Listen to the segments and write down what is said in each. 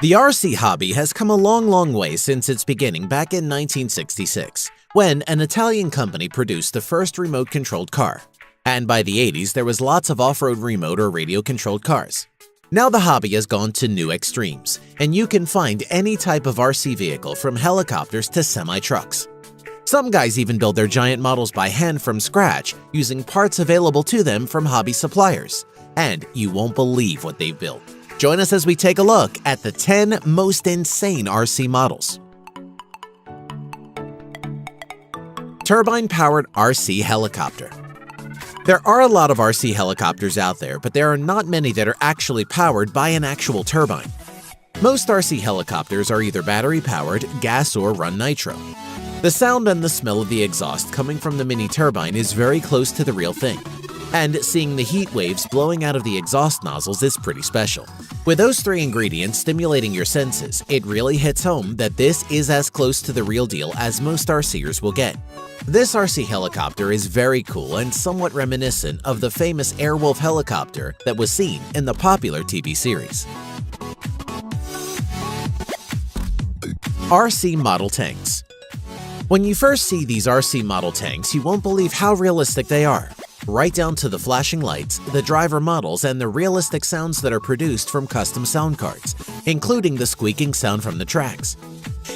The RC hobby has come a long way since its beginning back in 1966, when an Italian company produced the first remote-controlled car. And by the 80s, there was lots of off-road remote or radio-controlled cars. Now the hobby has gone to new extremes, and you can find any type of RC vehicle from helicopters to semi-trucks. Some guys even build their giant models by hand from scratch using parts available to them from hobby suppliers. And you won't believe what they've built. Join us as we take a look at the 10 most insane RC models. Turbine Powered RC Helicopter. There are a lot of RC helicopters out there, but there are not many that are actually powered by an actual turbine. Most RC helicopters are either battery-powered, gas, or run nitro. The sound and the smell of the exhaust coming from the mini turbine is very close to the real thing. And seeing the heat waves blowing out of the exhaust nozzles is pretty special. With those three ingredients stimulating your senses, it really hits home that this is as close to the real deal as most RCers will get. This RC helicopter is very cool and somewhat reminiscent of the famous Airwolf helicopter that was seen in the popular TV series. RC model tanks. When you first see these RC model tanks, you won't believe how realistic they are. Right down to the flashing lights, the driver models, and the realistic sounds that are produced from custom sound cards, including the squeaking sound from the tracks.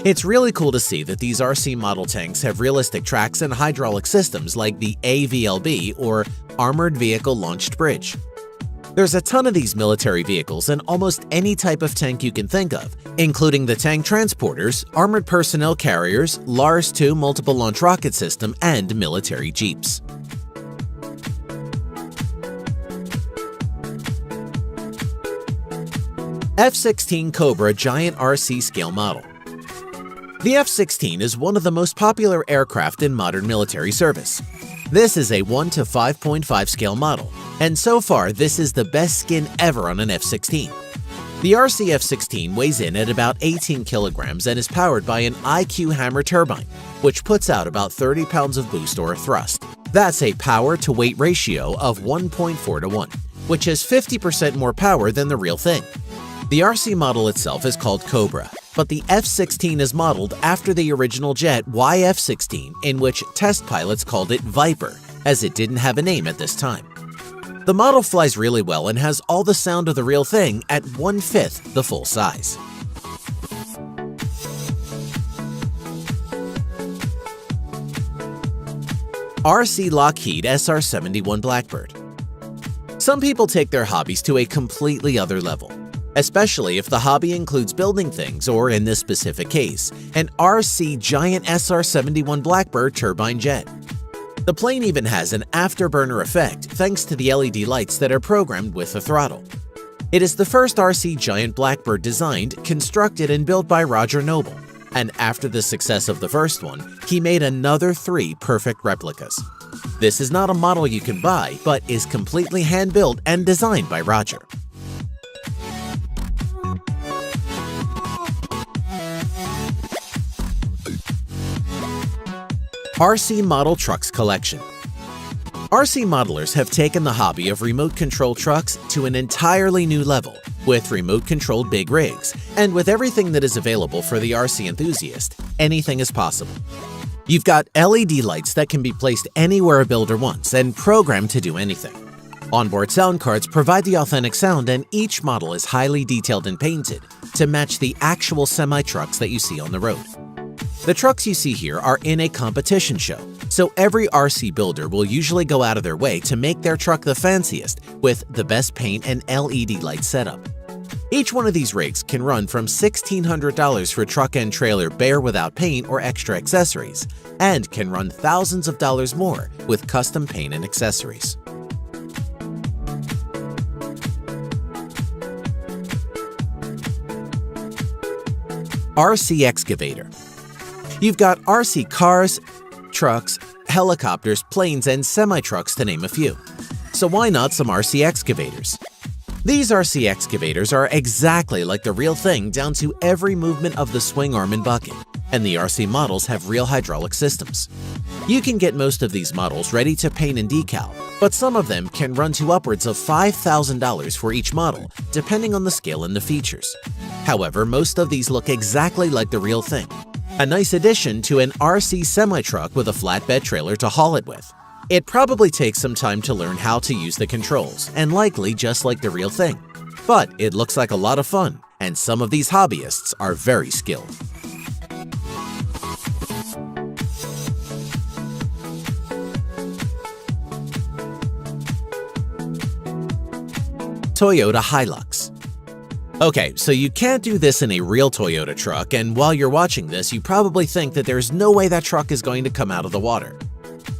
It's really cool to see that these RC model tanks have realistic tracks and hydraulic systems like the AVLB, or Armored Vehicle Launched Bridge. There's a ton of these military vehicles in almost any type of tank you can think of, including the tank transporters, armored personnel carriers, Lars-2 multiple launch rocket system, and military jeeps. F-16 Cobra Giant RC Scale Model. The F-16 is one of the most popular aircraft in modern military service. This is a 1 to 5.5 scale model, and so far this is the best skin ever on an F-16. The RC F-16 weighs in at about 18 kilograms and is powered by an IQ hammer turbine, which puts out about 30 pounds of boost or thrust. That's a power-to-weight ratio of 1.4 to 1, which is 50% more power than the real thing. The RC model itself is called Cobra, but the F-16 is modeled after the original jet YF-16, in which test pilots called it Viper, as it didn't have a name at this time. The model flies really well and has all the sound of the real thing at 1/5 the full size. RC Lockheed SR-71 Blackbird. Some people take their hobbies to a completely other level, especially if the hobby includes building things or, in this specific case, an RC giant SR-71 Blackbird turbine jet. The plane even has an afterburner effect thanks to the LED lights that are programmed with the throttle. It is the first RC giant Blackbird designed, constructed, and built by Roger Noble, and after the success of the first one, he made another 3 perfect replicas. This is not a model you can buy, but is completely hand-built and designed by Roger. RC Model Trucks Collection. RC modelers have taken the hobby of remote-controlled trucks to an entirely new level, with remote-controlled big rigs, and with everything that is available for the RC enthusiast, anything is possible. You've got LED lights that can be placed anywhere a builder wants and programmed to do anything. Onboard sound cards provide the authentic sound, and each model is highly detailed and painted to match the actual semi-trucks that you see on the road. The trucks you see here are in a competition show, so every RC builder will usually go out of their way to make their truck the fanciest with the best paint and LED light setup. Each one of these rigs can run from $1,600 for truck and trailer bare without paint or extra accessories, and can run thousands of dollars more with custom paint and accessories. RC Excavator. You've got RC cars, trucks, helicopters, planes, and semi-trucks to name a few. So why not some RC excavators? These RC excavators are exactly like the real thing down to every movement of the swing arm and bucket. and the RC models have real hydraulic systems. You can get most of these models ready to paint and decal, but some of them can run to upwards of $5,000 for each model, depending on the scale and the features. However, most of these look exactly like the real thing. A nice addition to an RC semi-truck with a flatbed trailer to haul it with. It probably takes some time to learn how to use the controls, and likely just like the real thing. But it looks like a lot of fun, and some of these hobbyists are very skilled. Toyota Hilux. Okay, so you can't do this in a real Toyota truck, and while you're watching this, you probably think that there's no way that truck is going to come out of the water.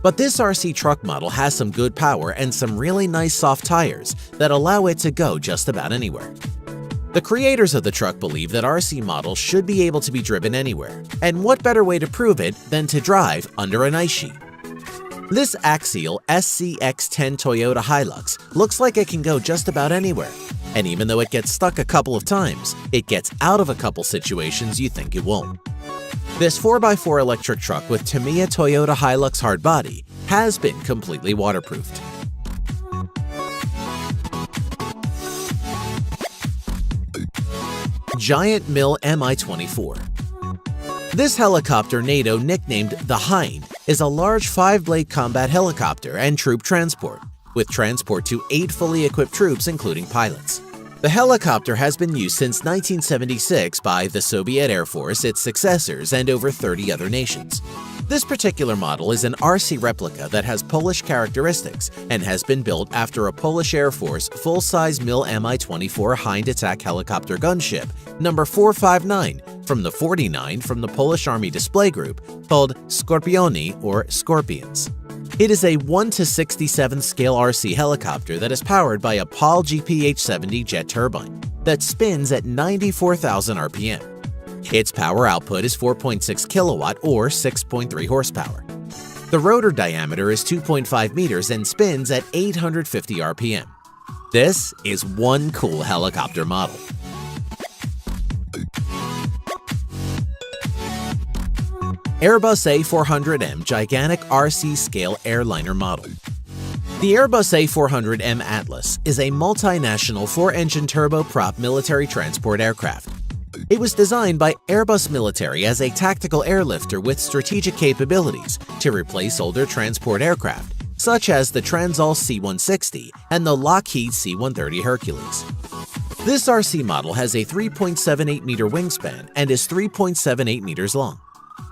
But this RC truck model has some good power and some really nice soft tires that allow it to go just about anywhere. The creators of the truck believe that RC models should be able to be driven anywhere, and what better way to prove it than to drive under an ice sheet? This Axial SCX-10 Toyota Hilux looks like it can go just about anywhere, and even though it gets stuck a couple of times, it gets out of a couple situations you think it won't. This 4x4 electric truck with Tamiya Toyota Hilux hard body has been completely waterproofed. Giant Mill Mi-24. This helicopter NATO nicknamed the Hind is a large 5-blade combat helicopter and troop transport, with transport to 8 fully equipped troops including pilots. The helicopter has been used since 1976 by the Soviet Air Force, its successors, and over 30 other nations. This particular model is an RC replica that has Polish characteristics and has been built after a Polish Air Force full-size Mill Mi-24 Hind attack helicopter gunship number 459 from the 49 from the Polish Army display group called Skorpioni or Scorpions. It is a 1:67 scale RC helicopter that is powered by a PAL GPH-70 jet turbine that spins at 94,000 RPM. Its power output is 4.6 kilowatt or 6.3 horsepower. The rotor diameter is 2.5 meters and spins at 850 RPM. This is one cool helicopter model. Airbus A400M gigantic RC scale airliner model. The Airbus A400M Atlas is a multinational 4-engine turboprop military transport aircraft. It was designed by Airbus Military as a tactical airlifter with strategic capabilities to replace older transport aircraft, such as the Transall C-160 and the Lockheed C-130 Hercules. This RC model has a 3.78-meter wingspan and is 3.78 meters long.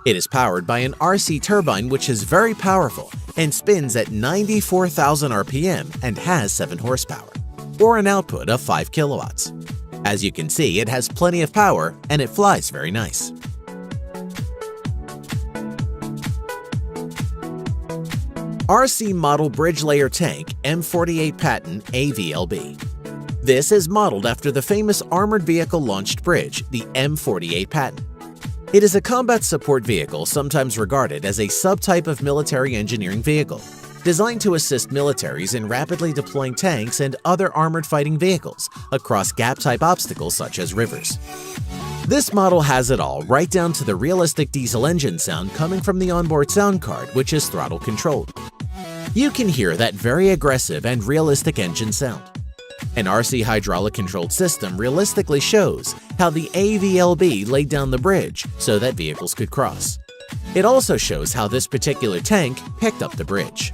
It is powered by an RC turbine which is very powerful and spins at 94,000 RPM and has 7 horsepower, or an output of 5 kilowatts. As you can see, it has plenty of power and it flies very nice. RC Model Bridge Layer Tank M48 Patton AVLB. This is modeled after the famous armored vehicle launched bridge, the M48 Patton. It is a combat support vehicle sometimes regarded as a subtype of military engineering vehicle, designed to assist militaries in rapidly deploying tanks and other armored fighting vehicles across gap-type obstacles such as rivers. This model has it all, right down to the realistic diesel engine sound coming from the onboard sound card, which is throttle controlled. You can hear that very aggressive and realistic engine sound. An RC hydraulic-controlled system realistically shows how the AVLB laid down the bridge so that vehicles could cross. It also shows how this particular tank picked up the bridge.